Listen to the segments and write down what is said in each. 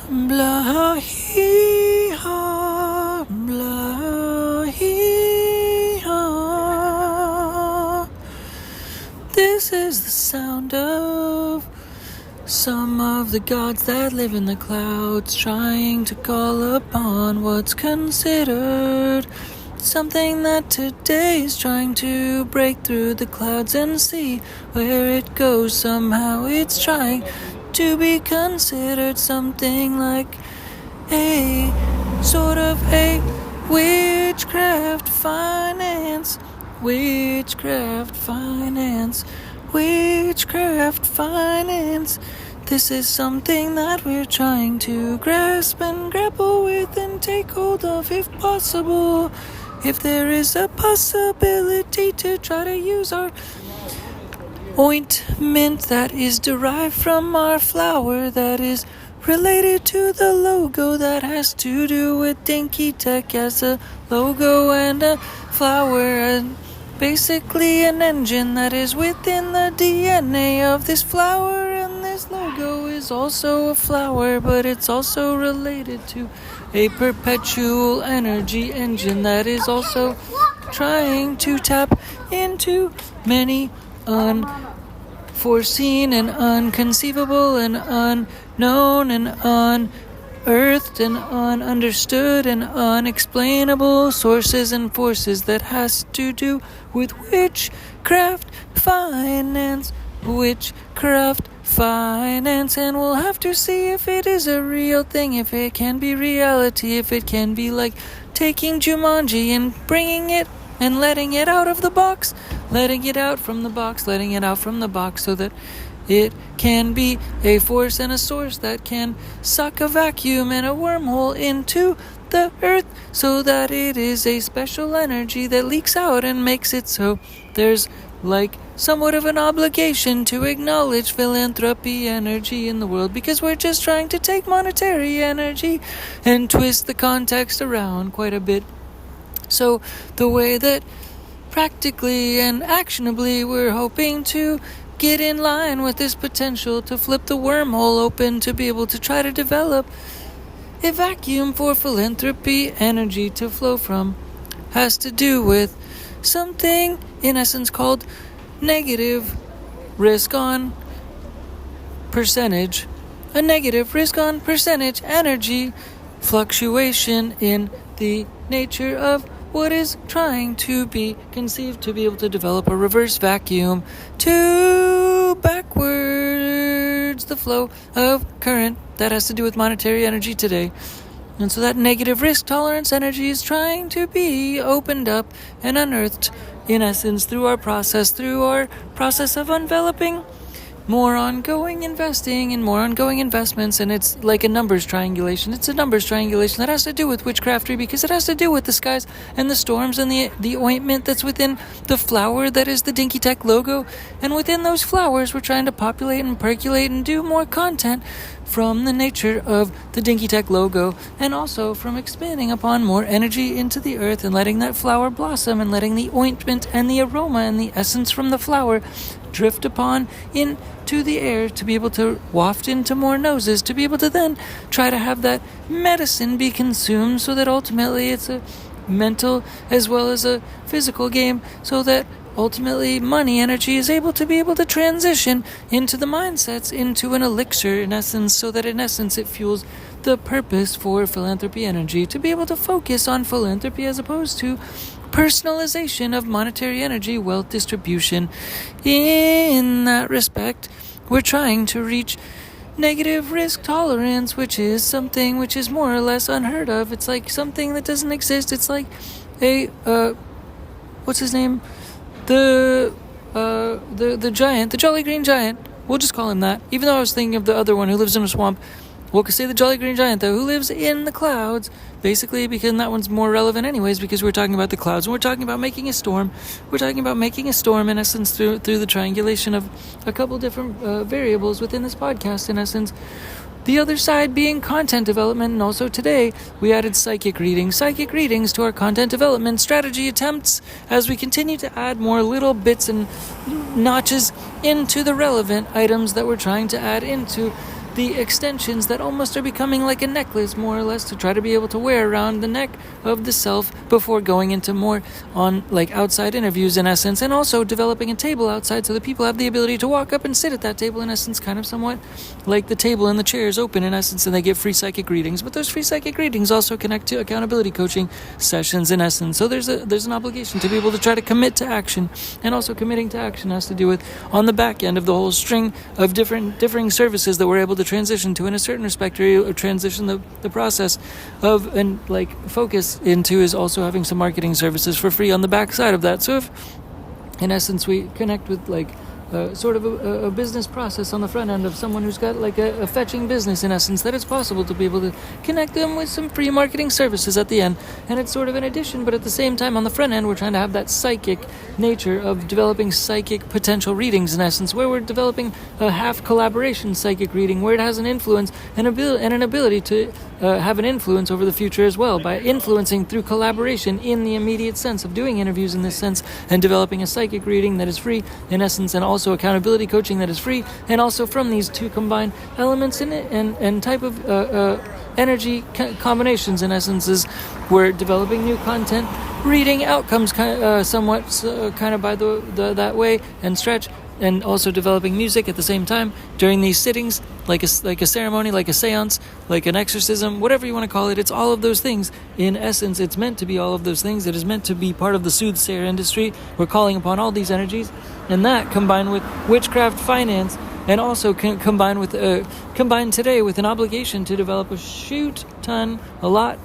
Blah hee haw, blah hee haw. This is the sound of some of the gods that live in the clouds, trying to call upon what's considered something that today is trying to break through the clouds and see where it goes. Somehow it's trying to be considered something like a sort of a witchcraft finance, witchcraft finance, witchcraft finance. This is something that we're trying to grasp and grapple with and take hold of if possible. If there is a possibility to try to use our ointment that is derived from our flower, that is related to the logo, that has to do with DINKY TehC as a logo and a flower, and basically an engine that is within the DNA of this flower. And this logo is also a flower, but it's also related to a perpetual energy engine that is also trying to tap into many unforeseen and unconceivable and unknown and unearthed and ununderstood and unexplainable sources and forces that has to do with witchcraft finance, witchcraft finance. And we'll have to see if it is a real thing, if it can be reality, if it can be like taking Jumanji and bringing it and letting it out of the box, letting it out from the box, letting it out from the box, so that it can be a force and a source that can suck a vacuum and a wormhole into the earth, so that it is a special energy that leaks out and makes it so there's like somewhat of an obligation to acknowledge philanthropy energy in the world, because we're just trying to take monetary energy and twist the context around quite a bit. So the way that practically and actionably we're hoping to get in line with this potential to flip the wormhole open, to be able to try to develop a vacuum for philanthropy energy to flow from, has to do with something in essence called negative risk on percentage, a negative risk on percentage energy fluctuation in the nature of what is trying to be conceived to be able to develop a reverse vacuum to backwards the flow of current that has to do with monetary energy today. And so that negative risk tolerance energy is trying to be opened up and unearthed, in essence, through our process of enveloping more ongoing investing and more ongoing investments. And it's like a numbers triangulation. It's a numbers triangulation that has to do with witchcraftery, because it has to do with the skies and the storms and the ointment that's within the flower that is the DINKY TehC logo. And within those flowers, we're trying to populate and percolate and do more content from the nature of the DINKY TehC logo, and also from expanding upon more energy into the earth and letting that flower blossom and letting the ointment and the aroma and the essence from the flower drift upon into the air, to be able to waft into more noses, to be able to then try to have that medicine be consumed, so that ultimately it's a mental as well as a physical game, so that ultimately money energy is able to transition into the mindsets, into an elixir in essence, so that in essence it fuels the purpose for philanthropy energy, to be able to focus on philanthropy as opposed to personalization of monetary energy, wealth distribution. In that respect, we're trying to reach negative risk tolerance, which is something which is more or less unheard of. It's like something that doesn't exist. It's like a what's his name? The giant, the Jolly Green Giant. We'll just call him that, even though I was thinking of the other one who lives in a swamp. We'll say the Jolly Green Giant, though, who lives in the clouds, basically, because that one's more relevant anyways, because we're talking about the clouds, and we're talking about making a storm. We're talking about making a storm, in essence, through the triangulation of a couple different variables within this podcast, in essence. The other side being content development, and also today we added psychic readings to our content development strategy attempts, as we continue to add more little bits and notches into the relevant items that we're trying to add into the extensions that almost are becoming like a necklace, more or less, to try to be able to wear around the neck of the self before going into more on like outside interviews in essence, and also developing a table outside so that people have the ability to walk up and sit at that table in essence, kind of somewhat like the table and the chairs open in essence, and they get free psychic readings. But those free psychic readings also connect to accountability coaching sessions in essence. So there's an obligation to be able to try to commit to action, and also committing to action has to do with on the back end of the whole string of differing services that we're able to transition to in a certain respect, or transition the process of and like focus into is also having some marketing services for free on the back side of that. So if in essence we connect with like sort of a business process on the front end of someone who's got like a fetching business in essence, that it's possible to be able to connect them with some free marketing services at the end. And it's sort of an addition, but at the same time on the front end we're trying to have that psychic nature of developing psychic potential readings in essence, where we're developing a half collaboration psychic reading where it has an influence and an ability to have an influence over the future as well, by influencing through collaboration in the immediate sense of doing interviews in this sense, and developing a psychic reading that is free in essence, and also accountability coaching that is free. And also from these two combined elements in it and type of energy combinations in essence, is we're developing new content, reading outcomes somewhat kind of by that way and stretch, and also developing music at the same time during these sittings, like a ceremony, like a seance, like an exorcism, whatever you want to call it. It's all of those things. In essence, it's meant to be all of those things. It is meant to be part of the soothsayer industry. We're calling upon all these energies, and that combined with witchcraft finance, and also combined today with an obligation to develop a lot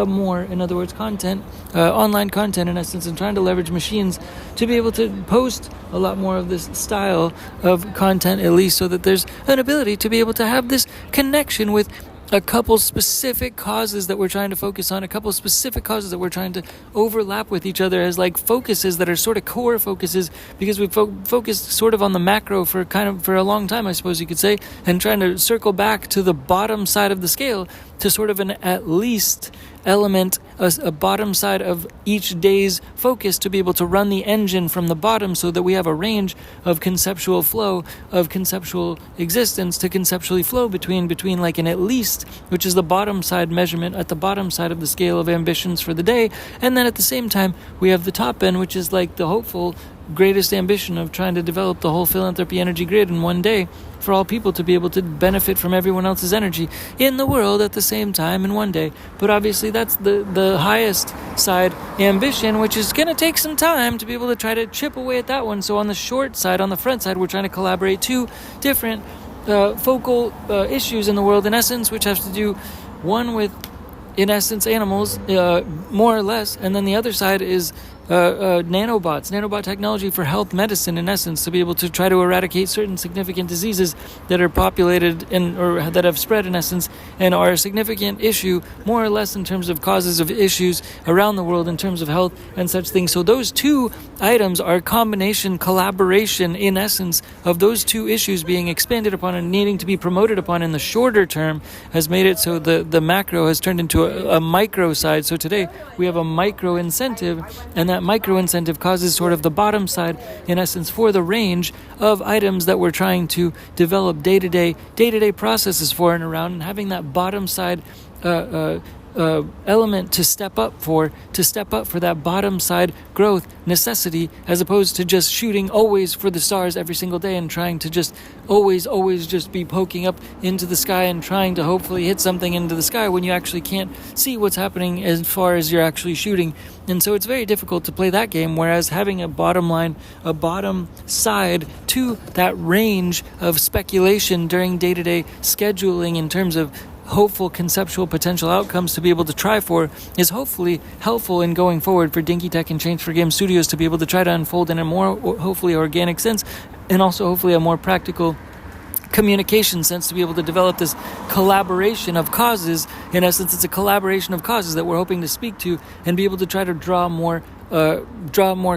more, in other words, content, online content in essence, and trying to leverage machines to be able to post a lot more of this style of content, at least so that there's an ability to be able to have this connection with a couple specific causes that we're trying to focus on, a couple specific causes that we're trying to overlap with each other as like focuses that are sort of core focuses, because we've focused sort of on the macro for a long time, I suppose you could say, and trying to circle back to the bottom side of the scale to sort of an at least element, a bottom side of each day's focus, to be able to run the engine from the bottom so that we have a range of conceptual flow, of conceptual existence to conceptually flow between like an at least, which is the bottom side measurement at the bottom side of the scale of ambitions for the day. And then at the same time we have the top end, which is like the hopeful greatest ambition of trying to develop the whole philanthropy energy grid in one day for all people to be able to benefit from everyone else's energy in the world at the same time in one day. But obviously that's the highest side ambition, which is going to take some time to be able to try to chip away at that one. So on the short side, on the front side, we're trying to collaborate two different focal issues in the world in essence, which has to do one with, in essence, animals, more or less, and then the other side is nanobot technology for health medicine, in essence, to be able to try to eradicate certain significant diseases that are populated or that have spread, in essence, and are a significant issue, more or less, in terms of causes of issues around the world in terms of health and such things. So those two items are a collaboration, in essence, of those two issues being expanded upon and needing to be promoted upon in the shorter term, has made it so the macro has turned into a micro side. So today we have a micro incentive, and that micro incentive causes sort of the bottom side, in essence, for the range of items that we're trying to develop day-to-day processes for and around, and having that bottom side element to step up for that bottom side growth necessity, as opposed to just shooting always for the stars every single day and trying to just always just be poking up into the sky and trying to hopefully hit something into the sky when you actually can't see what's happening as far as you're actually shooting. And so it's very difficult to play that game, whereas having a bottom line, a bottom side to that range of speculation during day-to-day scheduling in terms of hopeful conceptual potential outcomes to be able to try for, is hopefully helpful in going forward for Dinky Tech and Change for Game Studios to be able to try to unfold in a more hopefully organic sense, and also hopefully a more practical communication sense, to be able to develop this collaboration of causes. In essence, it's a collaboration of causes that we're hoping to speak to and be able to try to draw more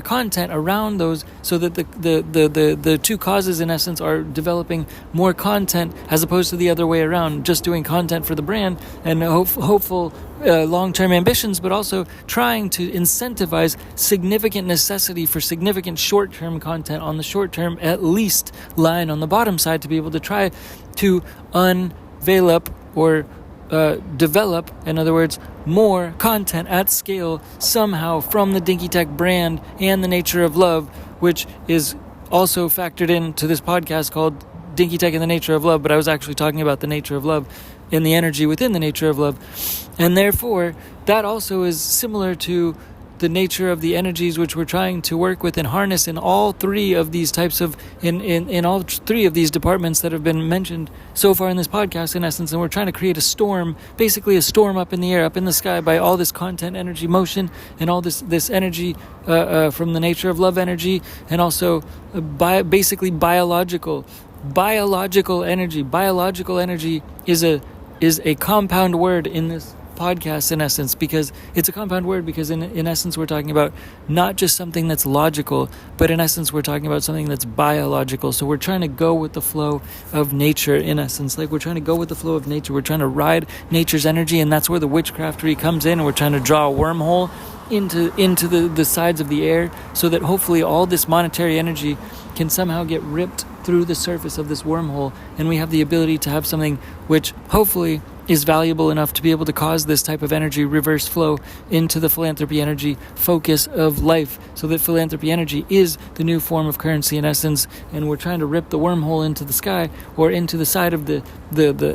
content around those, so that the two causes, in essence, are developing more content as opposed to the other way around, just doing content for the brand and hopeful long-term ambitions, but also trying to incentivize significant necessity for significant short-term content on the short-term at least line on the bottom side, to be able to try to develop, in other words, more content at scale somehow from the DINKY TehC brand and the nature of love, which is also factored into this podcast called DINKY TehC and the Nature of Love, but I was actually talking about the nature of love and the energy within the nature of love. And therefore, that also is similar to the nature of the energies which we're trying to work with and harness in all three of these types of, in all three of these departments that have been mentioned so far in this podcast, in essence. And we're trying to create a storm, basically a storm up in the air, up in the sky, by all this content, energy, motion, and all this energy from the nature of love energy, and also basically biological energy. Biological energy is a compound word in this podcast, in essence, because it's a compound word, because in essence we're talking about not just something that's logical, but in essence we're talking about something that's biological. So we're trying to go with the flow of nature, in essence. Like, we're trying to go with the flow of nature. We're trying to ride nature's energy, and that's where the witchcraftery comes in. And we're trying to draw a wormhole into the sides of the air, so that hopefully all this monetary energy can somehow get ripped through the surface of this wormhole, and we have the ability to have something which hopefully is valuable enough to be able to cause this type of energy reverse flow into the philanthropy energy focus of life, so that philanthropy energy is the new form of currency, in essence. And we're trying to rip the wormhole into the sky, or into the side of the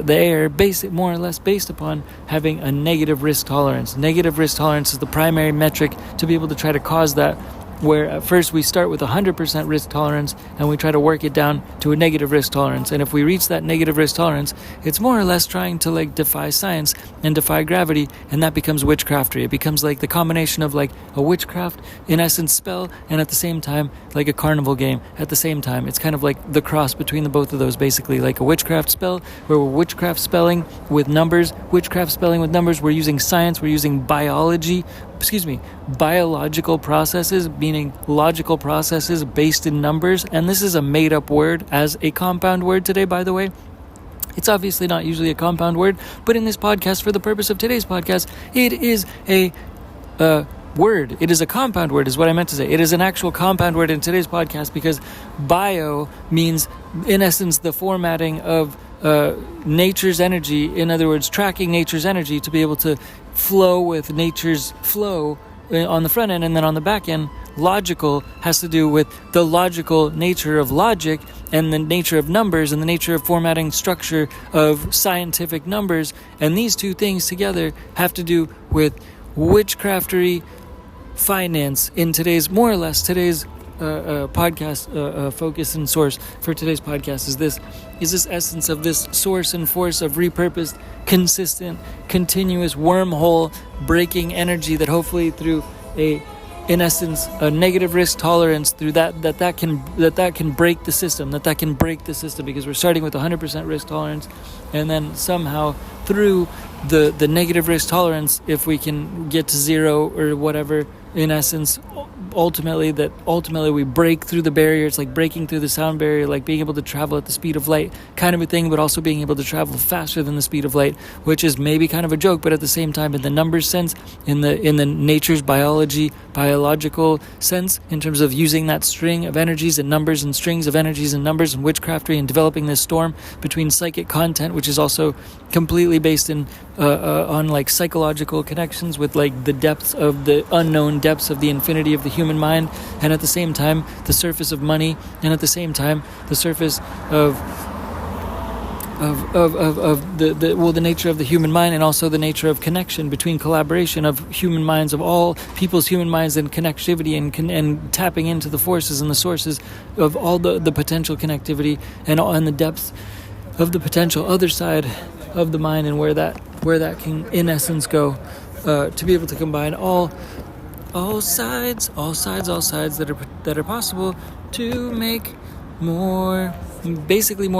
air, more or less based upon having a negative risk tolerance. Negative risk tolerance is the primary metric to be able to try to cause that, where at first we start with 100% risk tolerance and we try to work it down to a negative risk tolerance. And if we reach that negative risk tolerance, it's more or less trying to defy science and defy gravity, and that becomes witchcraftery. It becomes like the combination of like a witchcraft, in essence, spell, and at the same time like a carnival game. At the same time, it's kind of like the cross between the both of those, basically, like a witchcraft spell, where we're witchcraft spelling with numbers. We're using science, we're using biological processes, meaning logical processes based in numbers. And this is a made-up word as a compound word today, by the way. It's obviously not usually a compound word, but in this podcast, for the purpose of today's podcast, it is a word. It is a compound word, is what I meant to say. It is an actual compound word in today's podcast, because bio means, in essence, the formatting of nature's energy. In other words, tracking nature's energy to be able to flow with nature's flow on the front end, and then on the back end, logical has to do with the logical nature of logic, and the nature of numbers, and the nature of formatting structure of scientific numbers. And these two things together have to do with witchcraftery finance in today's podcast focus and source for today's podcast is this essence of this source and force of repurposed, consistent, continuous wormhole breaking energy, that hopefully through in essence a negative risk tolerance, through that can break the system, because we're starting with 100% risk tolerance, and then somehow through the negative risk tolerance, if we can get to zero or whatever, in essence, ultimately we break through the barrier. It's like breaking through the sound barrier, like being able to travel at the speed of light kind of a thing, but also being able to travel faster than the speed of light, which is maybe kind of a joke, but at the same time, in the numbers sense, in the nature's biological sense, in terms of using that string of energies and numbers and strings of energies and numbers and witchcraftery, and developing this storm between psychic content, which is also completely based in on like psychological connections with like the depths of the unknown depths of the infinity of the human mind, and at the same time the surface of money, and at the same time the surface of the nature of the human mind, and also the nature of connection between collaboration of human minds, of all people's human minds, and connectivity, and tapping into the forces and the sources of all the potential connectivity, and the depths of the potential other side of the mind, and where that can in essence go, to be able to combine all sides that are possible to make more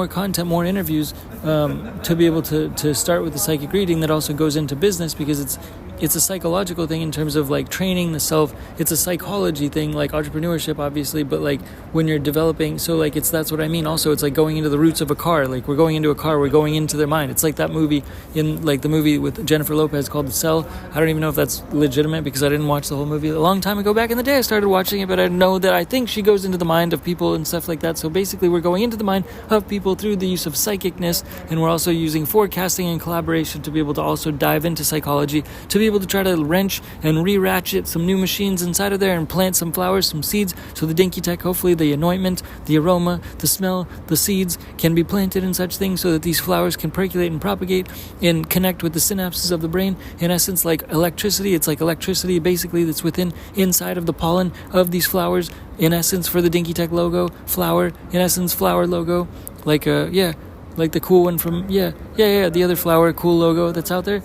content, more interviews, to be able to start with the psychic reading that also goes into business, because it's a psychological thing in terms of like training the self. It's a psychology thing, like entrepreneurship, obviously, but like when you're developing, so like that's what I mean. Also, it's like going into the roots of a car. Like we're going into a car, we're going into their mind. It's like that movie the movie with Jennifer Lopez called The Cell. I don't even know if that's legitimate, because I didn't watch the whole movie a long time ago. Back in the day, I started watching it, but I know that I think she goes into the mind of people and stuff like that. So basically, we're going into the mind of people through the use of psychicness And we're also using forecasting and collaboration to be able to also dive into psychology, to be able to try to wrench and re-ratchet some new machines inside of there and plant some flowers, some seeds. So the DINKY TehC, hopefully the anointment, the aroma, the smell, the seeds can be planted in such things so that these flowers can percolate and propagate and connect with the synapses of the brain. In essence, like electricity, it's like electricity basically that's inside of the pollen of these flowers. In essence, for the DINKY TehC logo, flower, in essence, flower logo, like like the cool one from the other flower cool logo that's out there.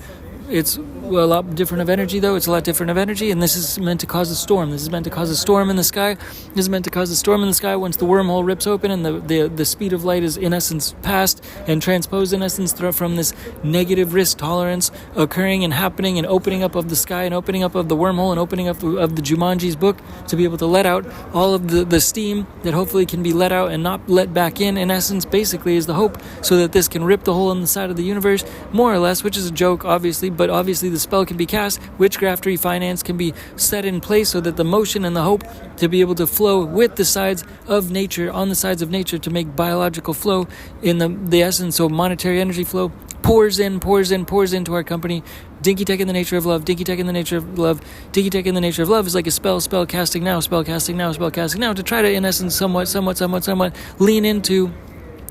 It's a lot different of energy, though. It's a lot different of energy, and this is meant to cause a storm. This is meant to cause a storm in the sky. This is meant to cause a storm in the sky once the wormhole rips open and the speed of light is, in essence, passed and transposed, in essence, from this negative risk tolerance occurring and happening and opening up of the sky and opening up of the wormhole and opening up of the Jumanji's book to be able to let out all of the steam that hopefully can be let out and not let back in essence, basically, is the hope, so that this can rip the hole in the side of the universe, more or less, which is a joke, obviously, but obviously the spell can be cast. Witchcraft refinance can be set in place so that the motion and the hope to be able to flow with the sides of nature, on the sides of nature, to make biological flow in the essence, so monetary energy flow pours into our company. DINKY TehC in the nature of love, DINKY TehC in the nature of love, DINKY TehC in the nature of love is like a spell casting now, to try to, in essence, somewhat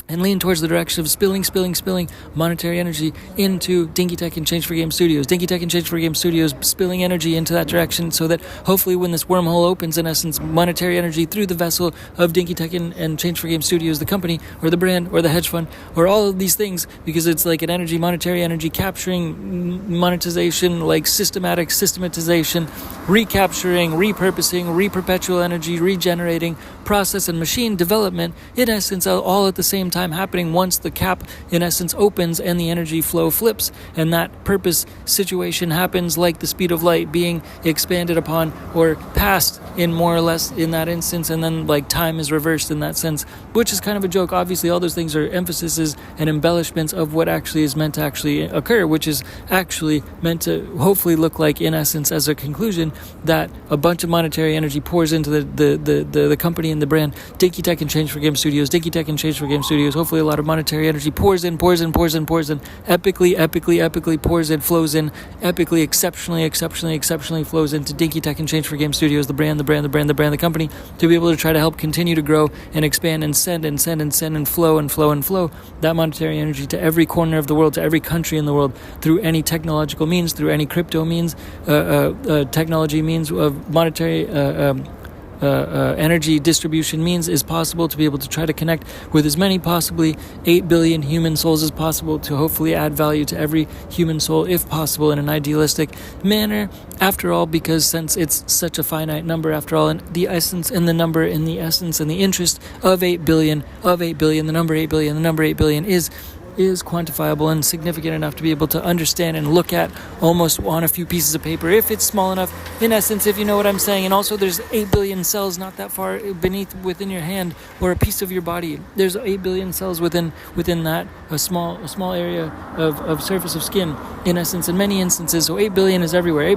lean towards the direction of spilling monetary energy into DINKY TehC and Change for Game Studios. DINKY TehC and Change for Game Studios spilling energy into that direction so that hopefully when this wormhole opens, in essence, monetary energy through the vessel of DINKY TehC and Change for Game Studios, the company or the brand or the hedge fund or all of these things, because it's like an energy, monetary energy capturing, monetization, like systematization, recapturing, repurposing, re-perpetual energy, regenerating, process and machine development, in essence, all at the same time happening once the cap, in essence, opens and the energy flow flips, and that purpose situation happens like the speed of light being expanded upon or passed in more or less in that instance, and then like time is reversed in that sense, which is kind of a joke. Obviously, all those things are emphases and embellishments of what actually is meant to actually occur, which is actually meant to hopefully look like, in essence, as a conclusion, that a bunch of monetary energy pours into the company and the brand, DINKY TehC and Change for Game Studios, DINKY TehC and Change for Game Studios. Hopefully a lot of monetary energy pours in, epically pours in, flows in, epically, exceptionally flows into DINKY TehC and Change for Game Studios, the company, to be able to try to help continue to grow and expand and send and flow that monetary energy to every corner of the world, to every country in the world, through any technological means, through any crypto means, technology means of monetary energy distribution means is possible, to be able to try to connect with as many, possibly 8 billion human souls as possible, to hopefully add value to every human soul, if possible, in an idealistic manner, after all, because since it's such a finite number, after all, and the essence and the number in the essence and the interest of 8 billion, the number 8 billion is quantifiable and significant enough to be able to understand and look at almost on a few pieces of paper, if it's small enough, in essence, if you know what I'm saying. And also there's 8 billion cells not that far within your hand or a piece of your body. There's 8 billion cells within that, a small area of surface of skin, in essence, in many instances. So 8 billion is everywhere.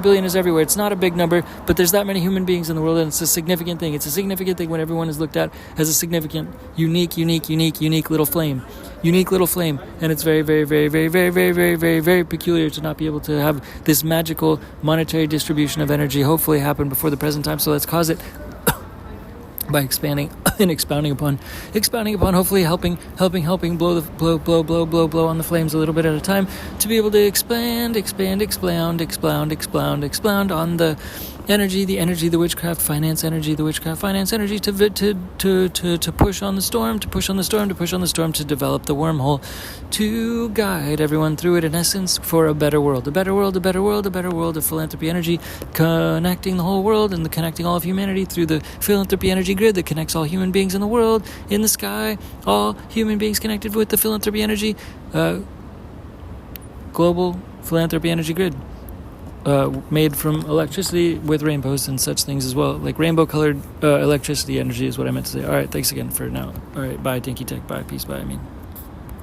It's not a big number, but there's that many human beings in the world, and it's a significant thing. It's a significant thing when everyone is looked at as a significant, unique little flame. And it's very, very, very, very, very, very, very, very, very peculiar to not be able to have this magical monetary distribution of energy hopefully happen before the present time. So let's cause it by expanding and expounding upon, hopefully helping blow on the flames a little bit at a time, to be able to expound on the energy, the witchcraft finance energy, to push on the storm, to develop the wormhole, to guide everyone through it, in essence, for a better world of philanthropy energy, connecting the whole world and connecting all of humanity through the philanthropy energy grid that connects all human beings in the world, in the sky, all human beings connected with the philanthropy energy, global philanthropy energy grid. Made from electricity with rainbows and such things as well, like rainbow-colored electricity energy is what I meant to say. All right, thanks again for now. All right, bye, DINKY TehC, bye, peace, bye,